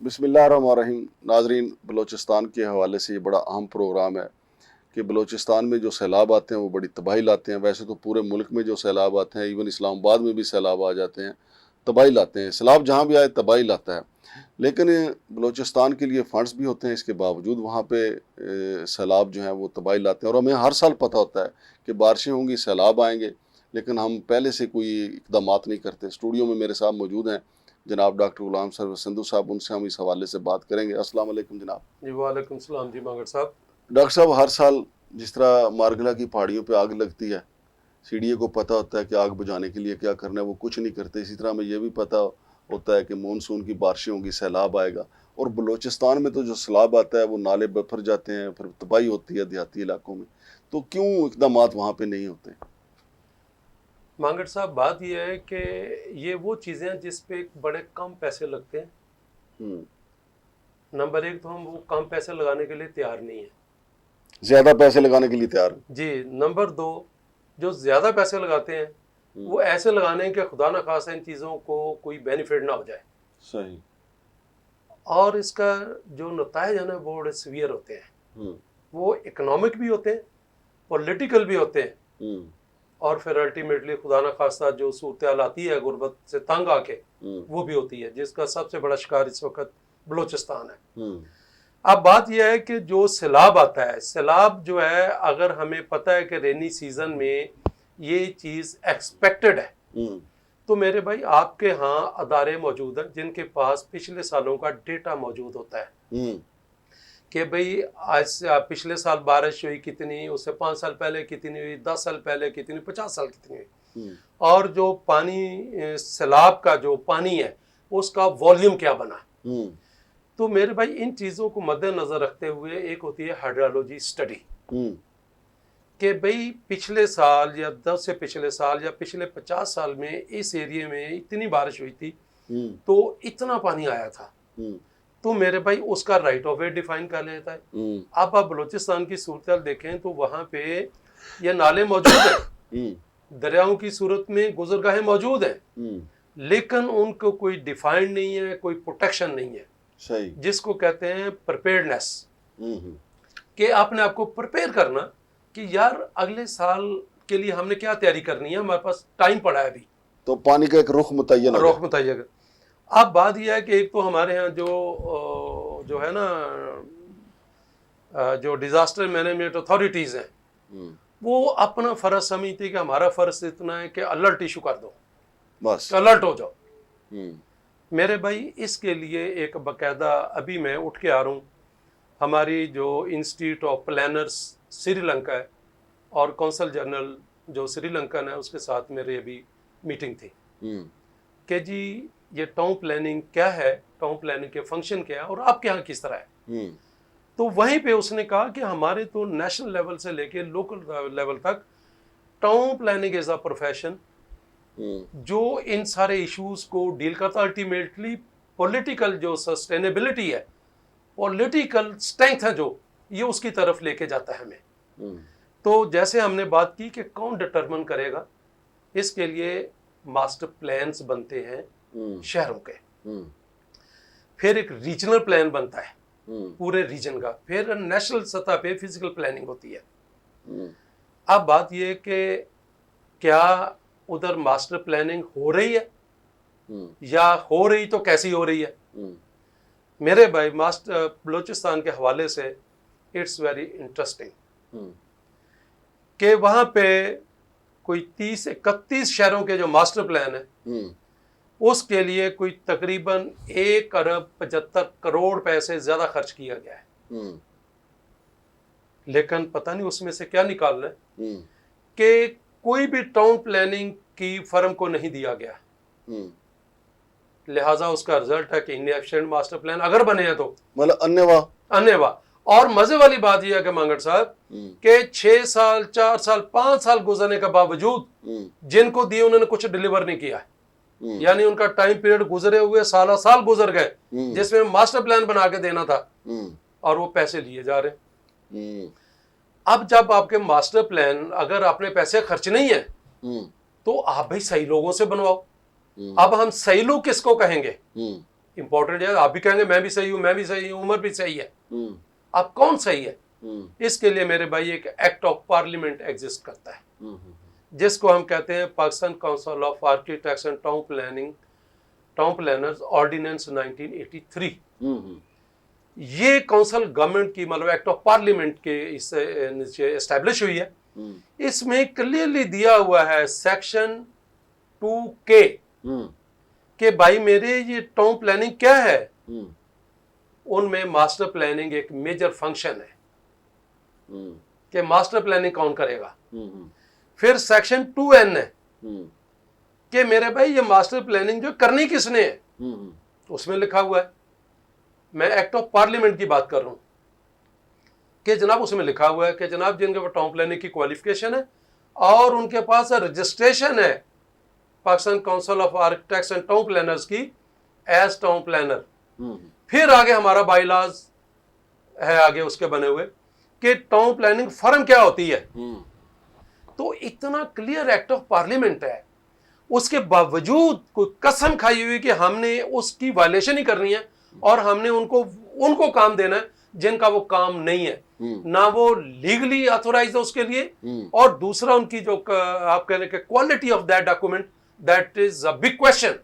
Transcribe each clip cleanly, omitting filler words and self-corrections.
बिस्मिल्लाहिर्रहमानिर्रहीम। नाजरीन, बलूचिस्तान के हवाले से ये बड़ा अहम प्रोग्राम है कि बलूचिस्तान में जो सैलाब आते हैं वो बड़ी तबाही लाते हैं। वैसे तो पूरे मुल्क में जो सैलाब आते हैं, इवन इस्लामाबाद में भी सैलाब आ जाते हैं, तबाही लाते हैं। सैलाब जहाँ भी आए तबाही लाता है, लेकिन बलूचिस्तान के लिए फ़ंड्स भी होते हैं। इसके बावजूद वहाँ पे सैलाब जो हैं वो तबाही लाते हैं, और हमें हर साल पता होता है कि बारिशें होंगी, सैलाब आएंगे, लेकिन हम पहले से कोई इकदाम नहीं करते। स्टूडियो में मेरे साथ मौजूद हैं जनाब डॉक्टर गुलाम सरवर संधू साहब, उनसे हम इस हवाले से बात करेंगे। अस्सलाम वालेकुम जनाब। जी वालेकुम सलाम जी मांगड़ साहब। डॉक्टर साहब, हर साल जिस तरह मारगला की पहाड़ियों पे आग लगती है, सीडीए को पता होता है कि आग बुझाने के लिए क्या करना है, वो कुछ नहीं करते। इसी तरह हमें यह भी पता होता है कि मानसून की बारिशें होंगी, सैलाब आएगा, और बलूचिस्तान में तो जो सैलाब आता है वो नाले भर जाते हैं, फिर तबाही होती है देहाती इलाकों में। तो क्यों इकदाम वहाँ पे नहीं होते? मांगड़ साहब, बात यह है कि ये वो चीज़ें हैं जिस पे बड़े कम पैसे लगते हैं। नंबर एक तो हम वो कम पैसे लगाने के लिए तैयार नहीं है, ज्यादा पैसे लगाने के लिए तैयार हैं। जी। नंबर दो, जो ज़्यादा पैसे लगाते हैं वो ऐसे लगाने हैं कि खुदा न खासा इन चीज़ों को कोई बेनिफिट ना हो जाए। सही। और इसका जो नताइज है ना वो बड़े सीवियर होते हैं। वो इकोनॉमिक भी होते हैं, पॉलिटिकल भी होते हैं, और फिर अल्टीमेटली खुदा न खास्ता जो सूरत आती है गुर्बत से तंग आके, वो भी होती है, जिसका सबसे बड़ा शिकार इस वक्त बलूचिस्तान है। अब बात यह है कि जो सैलाब आता है, सैलाब जो है, अगर हमें पता है कि रेनी सीजन में ये चीज़ एक्सपेक्टेड है, तो मेरे भाई आपके यहाँ अदारे मौजूद हैं जिनके पास पिछले सालों का डेटा मौजूद होता है कि भाई आज पिछले साल बारिश हुई कितनी, उससे 5 साल पहले कितनी हुई, 10 साल पहले कितनी, 50 साल कितनी हुई, और जो पानी सैलाब का जो पानी है उसका वॉल्यूम क्या बना। तो मेरे भाई इन चीज़ों को मद्देनजर रखते हुए एक होती है हाइड्रोलॉजी स्टडी कि भाई पिछले साल या 10 से पिछले साल या पिछले 50 साल में इस एरिया में इतनी बारिश हुई थी, तो इतना पानी आया था। तो मेरे भाई उसका राइट ऑफ वे डिफाइन कर लेता है। अब आप बलूचिस्तान की सूरत देखें तो वहाँ पे ये नाले मौजूद हैं, दरियाओं की सूरत में गुजरगाहें मौजूद हैं, लेकिन उनको कोई डिफाइंड नहीं है, कोई प्रोटेक्शन नहीं है। सही। जिसको कहते हैं प्रिपेयर्डनेस, कि आपने आपको प्रिपेयर करना कि यार अगले साल के लिए हमने क्या तैयारी करनी है, हमारे पास टाइम पड़ा है अभी, तो पानी का एक रुख मुतय्यन। अब बात यह है कि एक तो हमारे यहाँ जो है ना, जो डिजास्टर मैनेजमेंट अथॉरिटीज़ हैं, वो अपना फ़र्ज समझती है कि हमारा फ़र्ज इतना है कि अलर्ट इशू कर दो, बस अलर्ट हो जाओ। मेरे भाई इसके लिए एक बाकायदा अभी मैं उठ के आ रहा हूँ, हमारी जो इंस्टीट्यूट ऑफ प्लानर्स श्रीलंका है और कौंसल जनरल जो श्रीलंकन है, उसके साथ मेरी अभी मीटिंग थी कि जी ये टाउन प्लानिंग क्या है, टाउन प्लानिंग के फंक्शन क्या है और आपके यहाँ किस तरह है। तो वहीं पे उसने कहा कि हमारे तो नेशनल लेवल से लेके लोकल लेवल तक town planning is a profession जो इन सारे इश्यूज को डील करता। अल्टीमेटली पॉलिटिकल जो सस्टेनेबिलिटी है, पॉलिटिकल स्ट्रेंथ है जो, ये उसकी तरफ लेके जाता है हमें। तो जैसे हमने बात की कि कौन डिटरमिन करेगा, इसके लिए मास्टर प्लान्स बनते हैं शहरों के, फिर एक रीजनल प्लान बनता है पूरे रीजन का, फिर नेशनल सतह पे फिजिकल प्लानिंग होती है। अब बात यह कि क्या उधर मास्टर प्लानिंग हो रही है, या हो रही तो कैसी हो रही है। मेरे भाई मास्टर बलूचिस्तान के हवाले से इट्स वेरी इंटरेस्टिंग कि वहाँ पे कोई 30-31 शहरों के जो मास्टर प्लान है, उसके लिए कोई तकरीबन 1 अरब 75 करोड़ पैसे ज़्यादा खर्च किया गया है। लेकिन पता नहीं उसमें से क्या निकालना है कि कोई भी टाउन प्लानिंग की फर्म को नहीं दिया गया। लिहाजा उसका रिजल्ट है कि इनएफिशिएंट मास्टर प्लान अगर बने हैं तो मतलब अन्यवा। और मजे वाली बात यह है कि मांगड़ साहब के 6 साल 4 साल 5 साल गुजरने के बावजूद जिनको दिए उन्होंने कुछ डिलीवर नहीं किया है। यानी उनका टाइम पीरियड गुजरे हुए साल गुजर गए जिसमें मास्टर प्लान बना के देना था, और वो पैसे लिए जा रहे। अब जब आपके मास्टर प्लान अगर आपने पैसे खर्च नहीं है तो आप भाई सही लोगों से बनवाओ। अब हम सही लोग किसको कहेंगे? इंपॉर्टेंट है। आप भी कहेंगे मैं भी सही हूँ, मैं भी सही हूँ, उमर भी सही है। अब कौन सही है? इसके लिए मेरे भाई एक एक्ट ऑफ पार्लियामेंट एग्जिस्ट करता है, जिसको हम कहते हैं Pakistan council of architects and town planners ordinance 1983। ये काउंसिल गवर्नमेंट की मतलब एक्ट ऑफ पार्लियामेंट के इससे नीचे एस्टैब्लिश हुई है। इसमें क्लियरली दिया हुआ है सेक्शन 2K कि भाई मेरे ये टाउन प्लानिंग क्या है, उनमें मास्टर प्लानिंग एक मेजर फंक्शन है कि मास्टर प्लानिंग कौन करेगा। फिर सेक्शन 2N है कि मेरे भाई ये मास्टर प्लानिंग जो करनी किसने है, उसमें लिखा हुआ है, मैं एक्ट ऑफ पार्लियामेंट की बात कर रहा हूं कि जनाब उसमें लिखा हुआ है कि जनाब जिनके पास टाउन प्लानिंग की क्वालिफिकेशन है और उनके पास रजिस्ट्रेशन है Pakistan council of architects and town planners की एज टाउन प्लानर। फिर आगे हमारा बाईलॉज है आगे उसके बने हुए कि टाउन प्लानिंग फर्म क्या होती है। तो इतना क्लियर एक्ट ऑफ पार्लियामेंट है, उसके बावजूद कोई कसम खाई हुई कि हमने उसकी वायलेशन ही करनी है और हमने उनको काम देना है जिनका वो काम नहीं है, ना वो लीगली ऑथोराइज है उसके लिए, और दूसरा उनकी जो आप कह रहे हैं quality of that document, that is a big question.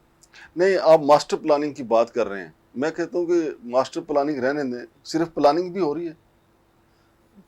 नहीं, आप मास्टर प्लानिंग की बात कर रहे हैं, मैं कहता हूं कि मास्टर प्लानिंग रहने दें, सिर्फ प्लानिंग भी हो रही है।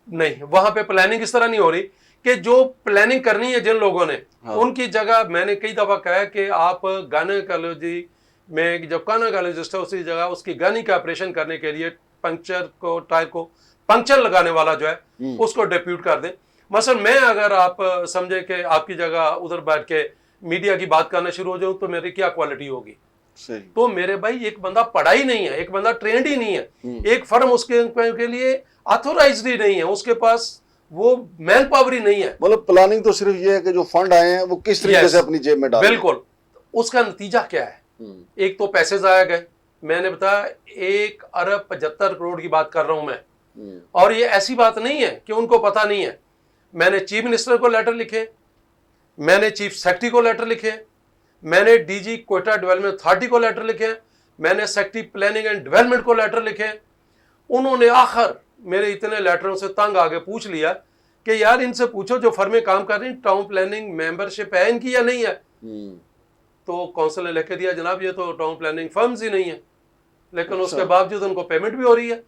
नहीं, वहां पे प्लानिंग इस तरह नहीं हो रही कि जो प्लानिंग करनी है जिन लोगों ने, उनकी जगह मैंने कई दफा कहा है कि आप गायनेकोलॉजी में जो गायनेकोलॉजिस्ट है उसी जगह उसकी गायनी का ऑपरेशन करने के लिए टायर को पंक्चर लगाने वाला जो है उसको डिप्यूट कर दें। मसलन मैं अगर आप समझे कि आपकी जगह उधर बैठ के मीडिया की बात करना शुरू हो जाऊं तो मेरी क्या क्वालिटी होगी। सही। तो मेरे भाई एक बंदा पढ़ा ही नहीं है, एक बंदा ट्रेंड ही नहीं है, एक फर्म उसके लिए ऑथोराइज्ड ही नहीं है, उसके पास वो मैन पावर ही नहीं है। मतलब प्लानिंग तो सिर्फ ये है कि जो फंड आए हैं वो किस तरीके से अपनी जेब में डालें। बिल्कुल। उसका नतीजा क्या है? एक तो पैसे जाया गए, मैंने बताया 1,75,00,00,000 की बात कर रहा हूं मैं, और ये ऐसी बात नहीं है कि उनको पता नहीं है। मैंने चीफ मिनिस्टर को लेटर लिखे, मैंने चीफ सेक्रेटरी को लेटर लिखे, मैंने डीजी कोयटा डेवलपमेंट अथॉरिटी को लेटर लिखे, मैंने सेक्रेटरी प्लानिंग एंड डेवलपमेंट को लेटर लिखे। उन्होंने आखिर मेरे इतने लेटरों से तंग आगे पूछ लिया कि यार इनसे पूछो जो फर्में काम कर रही हैं टाउन प्लानिंग मेंबरशिप है इनकी या नहीं है। तो काउंसिल ने लिख के दिया जनाब ये तो टाउन प्लानिंग फर्म्स ही नहीं है, लेकिन उसके बावजूद उनको पेमेंट भी हो रही है।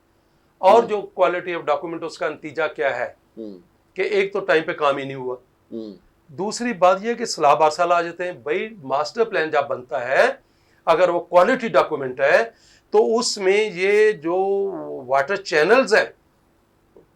और जो क्वालिटी ऑफ डॉक्यूमेंट उसका नतीजा क्या है कि एक तो टाइम पे काम ही नहीं हुआ, दूसरी बात यह कि सलाह बारसाल आ जाते हैं। भाई मास्टर प्लान जब बनता है अगर वो क्वालिटी डॉक्यूमेंट है तो उसमें ये जो वाटर चैनल्स हैं,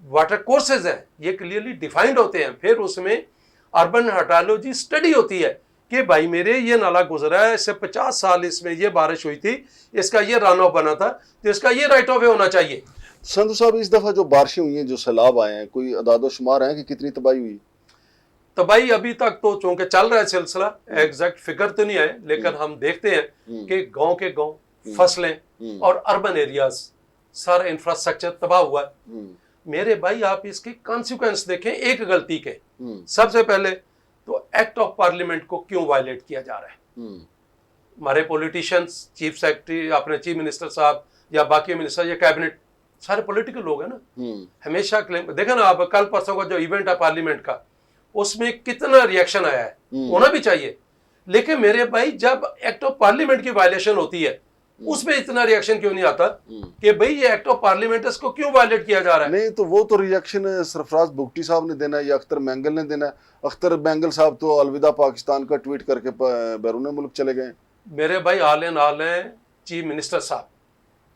वाटर कोर्सेज हैं, ये क्लियरली डिफाइंड होते हैं। फिर उसमें अर्बन हाइड्रोलॉजी स्टडी होती है कि भाई मेरे ये नाला गुजरा है, इससे 50 साल इसमें ये बारिश हुई थी, इसका ये रन ऑफ बना था, तो इसका ये राइट ऑफ वे होना चाहिए। संधू साहब, इस दफा जो बारिशें हुई हैं, जो सैलाब आए हैं, कोई अदादो शुमार है कि कितनी तबाही हुई? तबाही अभी तक तो चूंकि चल रहा है सिलसिला, एग्जैक्ट फिगर तो नहीं है, लेकिन हम देखते हैं कि गांव के गांव फसलें और अर्बन एरियाज सारा इंफ्रास्ट्रक्चर तबाह हुआ है। मेरे भाई आप इसके कॉन्सिक्वेंस देखें एक गलती के। सबसे पहले तो एक्ट ऑफ पार्लियामेंट को क्यों वायलेट किया जा रहा है? हमारे पॉलिटिशियंस, चीफ सेक्रेटरी, अपने चीफ मिनिस्टर साहब या बाकी मिनिस्टर या कैबिनेट, सारे पॉलिटिकल लोग हैं ना, हमेशा क्लेम। देखा ना आप कल परसों का जो इवेंट है पार्लियामेंट का, उसमें कितना रिएक्शन आया है, होना भी चाहिए। लेकिन मेरे भाई जब एक्ट ऑफ पार्लियामेंट की वायलेशन होती है उसमें इतना रिएक्शन क्यों नहीं आता कि भाई ये एक्ट ऑफ पार्लियामेंट इसको क्यों वायलेट किया जा रहा है? नहीं तो वो तो रिएक्शन सरफराज बुगटी साहब ने देना है या अख्तर बैंगल ने देना है। अख्तर बैंगल साहब तो अलविदा पाकिस्तान का ट्वीट करके बैरून मुल्क चले गए। मेरे भाई आल हैं चीफ मिनिस्टर साहब,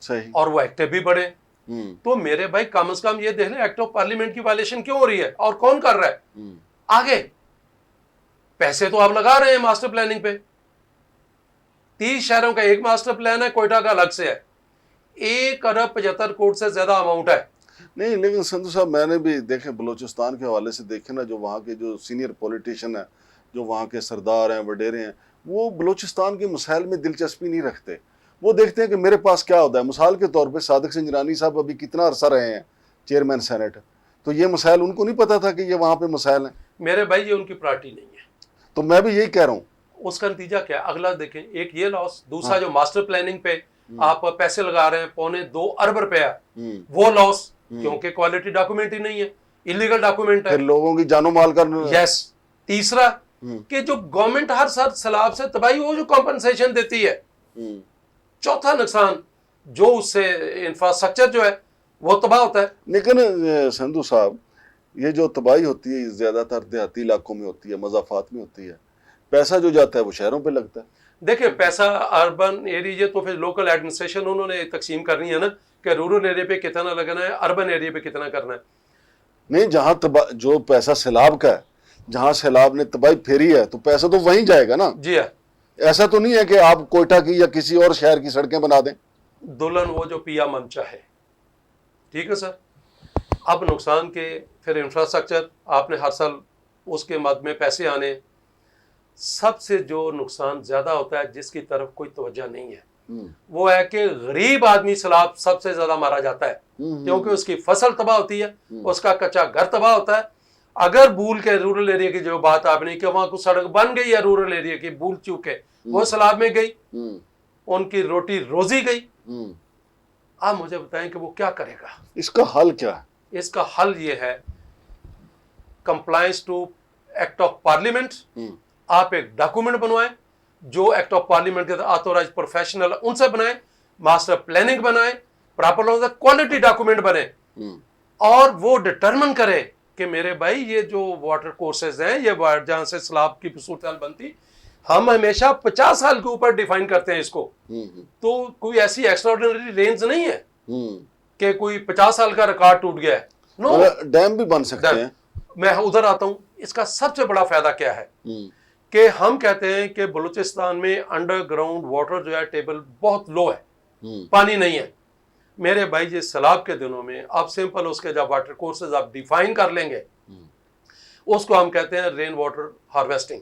सही, और वो एक्टिव भी बढ़े। तो मेरे भाई कम से कम ये देख लें एक्ट ऑफ पार्लियामेंट की वायलेशन क्यों हो रही है और कौन कर रहा है। आगे पैसे तो आप लगा रहे हैं मास्टर प्लानिंग पे, 30 शहरों का एक मास्टर प्लान है, कोयटा का अलग से है, 1,75,00,00,000 से ज्यादा अमाउंट है। नहीं, लेकिन संधू साहब मैंने भी देखे बलूचिस्तान के हवाले से देखे ना, जो वहाँ के जो सीनियर पॉलिटिशियन है, जो वहाँ के सरदार हैं, वडेरे हैं, वो बलूचिस्तान के मसाइल में दिलचस्पी नहीं रखते। वो देखते हैं कि मेरे पास क्या होता है। मिसाल के तौर पे सादिक संजरानी साहब अभी कितना अरसा रहे हैं चेयरमैन सेनेट, तो ये मसाइल उनको नहीं पता था कि ये वहाँ पे मसाइल हैं। मेरे भाई ये उनकी प्रायोरिटी नहीं है। तो मैं भी यही कह रहा हूँ। उसका नतीजा क्या है? अगला देखें, एक ये लॉस, दूसरा जो मास्टर प्लानिंग पे आप पैसे लगा रहे हैं 2.25 अरब रुपया, वो लॉस, क्योंकि क्वालिटी डॉक्यूमेंट ही नहीं है, इलीगल डॉक्यूमेंट है, फिर लोगों की जानो माल कर। यस। तीसरा कि जो गवर्नमेंट हर साल सैलाब से तबाही वो जो कॉम्पनसेशन देती है। चौथा नुकसान जो उससे इंफ्रास्ट्रक्चर जो है वो तबाह होता है। लेकिन संधू साहब, ये जो तबाही होती है ज्यादातर देहाती इलाकों में होती है, मज़ाफ़ात में होती है, पैसा जो जाता है वो शहरों पे लगता है। देखिए पैसा अर्बन एरिया तो फिर लोकल एडमिनिस्ट्रेशन उन्होंने तकसीम करनी है ना, कि रूरल एरिया पे कितना लगना है, अर्बन एरिया पे कितना करना है। नहीं, जहाँ जो पैसा सैलाब का है, जहाँ सैलाब ने तबाही फेरी है, तो पैसा तो वहीं जाएगा ना। जी हाँ, ऐसा तो नहीं है कि आप कोयटा की या किसी और शहर की सड़कें बना दें। दुल्हन वो जो पिया मन चाहे। ठीक है सर। अब नुकसान के फिर इंफ्रास्ट्रक्चर, आपने हर साल उसके मद में पैसे आने, सबसे जो नुकसान ज्यादा होता है जिसकी तरफ कोई तवज्जो नहीं है, वो है कि गरीब आदमी सैलाब सबसे ज्यादा मारा जाता है, क्योंकि उसकी फसल तबाह होती है, उसका कच्चा घर तबाह होता है। अगर भूल के रूरल एरिया की जो बात आपने कि वहां कुछ सड़क बन गई है रूरल एरिया की, भूल चूक के वो सैलाब में गई, उनकी रोटी रोजी गई। आप मुझे बताएं कि वो क्या करेगा। इसका हल क्या है? इसका हल ये है compliance to act of parliament. आप एक डॉक्यूमेंट बनवाएं जो एक्ट ऑफ पार्लियामेंट के ऑथोराइज प्रोफेशनल उनसे बनाएं, मास्टर प्लानिंग बनाएं, प्रॉपर क्वालिटी डॉक्यूमेंट बने, और वो डिटरमिन करे कि मेरे भाई ये जो वाटर कोर्सेज हैं, ये जहां से सैलाब की सूरत बनती, हम हमेशा 50 साल के ऊपर डिफाइन करते हैं इसको। तो कोई ऐसी एक्स्ट्राऑर्डिनरी रेंज नहीं है कि कोई 50 साल का रिकॉर्ड टूट गया है। नो, डैम भी बन सकते हैं। मैं उधर आता हूं। इसका सबसे बड़ा फायदा क्या है कि हम कहते हैं कि बलूचिस्तान में अंडरग्राउंड वाटर जो है टेबल बहुत लो है, पानी नहीं है। मेरे भाई ये सैलाब के दिनों में आप सिंपल उसके जब वाटर कोर्सेज आप डिफाइन कर लेंगे, उसको हम कहते हैं रेन वाटर हार्वेस्टिंग।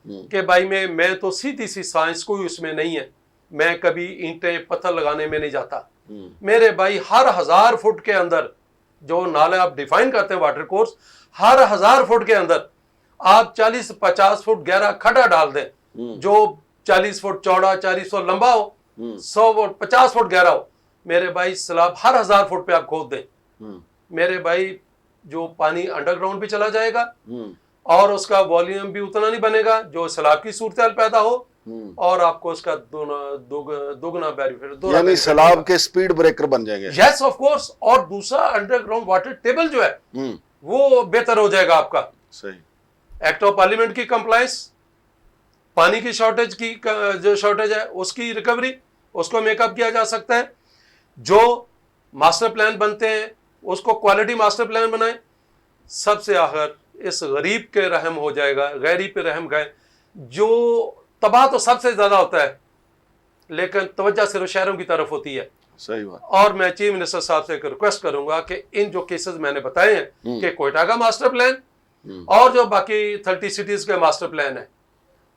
कि भाई मैं तो सीधी सी साइंस कोई उसमें नहीं है, मैं कभी ईंटें पत्थर लगाने में नहीं जाता। मेरे भाई हर 1000 फुट के अंदर जो नाले आप डिफाइन करते हैं वाटर कोर्स, हर 1000 फुट के अंदर आप 40-50 फुट गहरा खड्डा डाल दें, जो 40 फुट चौड़ा 40 फुट लंबा हो, 100 फुट 50 फुट गहरा हो। मेरे भाई सैलाब हर 1000 फुट पे आप खोद दें, मेरे भाई जो पानी अंडरग्राउंड भी चला जाएगा और उसका वॉल्यूम भी उतना नहीं बनेगा जो सैलाब की सूरत पैदा हो, और आपको उसका दोगुना बेनिफिट, यानी सैलाब के स्पीड ब्रेकर बन जाएंगे। Yes of course. और दूसरा अंडरग्राउंड वाटर टेबल जो है वो बेहतर हो जाएगा आपका। सही। एक्ट ऑफ पार्लियामेंट की कंप्लायंस, पानी की शॉर्टेज की जो शॉर्टेज है उसकी रिकवरी, उसको मेकअप किया जा सकता है। जो मास्टर प्लान बनते हैं उसको क्वालिटी मास्टर प्लान बनाएं। सबसे आखिर इस गरीब के रहम हो जाएगा, गरीब पे रहम गए। जो तबाह तो सबसे ज्यादा होता है, लेकिन तवज्जो सिर्फ शहरों की तरफ होती है। सही बात। और मैं चीफ मिनिस्टर साहब से एक रिक्वेस्ट करूंगा कि इन जो केसेस मैंने बताए हैं कि कोयटा का मास्टर प्लान और जो बाकी 30 सिटीज के मास्टर प्लान है,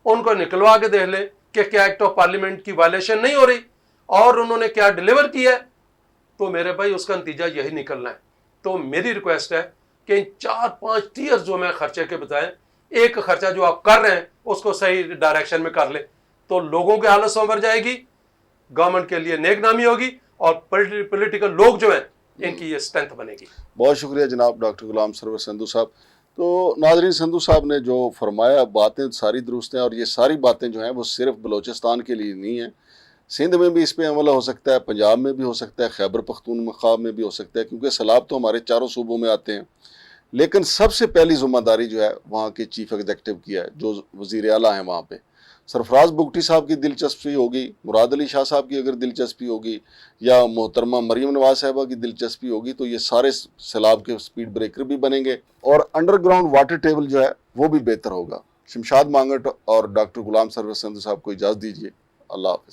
उनको निकलवा के देख ले कि क्या एक्ट ऑफ पार्लियामेंट की वायलेशन नहीं हो रही और उन्होंने क्या डिलीवर किया है। तो मेरे भाई उसका नतीजा यही निकलना है। तो मेरी रिक्वेस्ट है कि 4-5 टीयर्स जो मैं खर्चे के बताएं, एक खर्चा जो आप कर रहे हैं उसको सही डायरेक्शन में कर ले, तो लोगों की हालत संवर जाएगी, गवर्नमेंट के लिए नेक नामी होगी, और पॉलिटिकल लोग जो हैं इनकी ये स्ट्रेंथ बनेगी। बहुत शुक्रिया जनाब डॉक्टर गुलाम सरवर संधू साहब। तो नाजरीन, संधू साहब ने जो फरमाया बातें सारी दुरुस्त हैं, और ये सारी बातें जो हैं वो सिर्फ बलूचिस्तान के लिए नहीं है, सिंध में भी इस पर अमल हो सकता है, पंजाब में भी हो सकता है, खैबर पख्तूनख्वा में भी हो सकता है, क्योंकि सैलाब तो हमारे चारों सूबों में आते हैं। लेकिन सबसे पहली जिम्मेदारी जो है वहाँ के चीफ एग्जीक्यूटिव की है, जो वज़ीर आला हैं वहाँ पे। सरफराज बुगटी साहब की दिलचस्पी होगी, मुराद अली शाह साहब की अगर दिलचस्पी होगी, या मोहतरमा मरीम नवाज साहबा की दिलचस्पी होगी, तो ये सारे सैलाब के स्पीड ब्रेकर भी बनेंगे और अंडरग्राउंड वाटर टेबल जो है वो भी बेहतर होगा। शमशाद मांगट और डॉक्टर गुलाम सरवर संधू साहब को इजाज़त दीजिए। अल्लाह हाफ़िज़।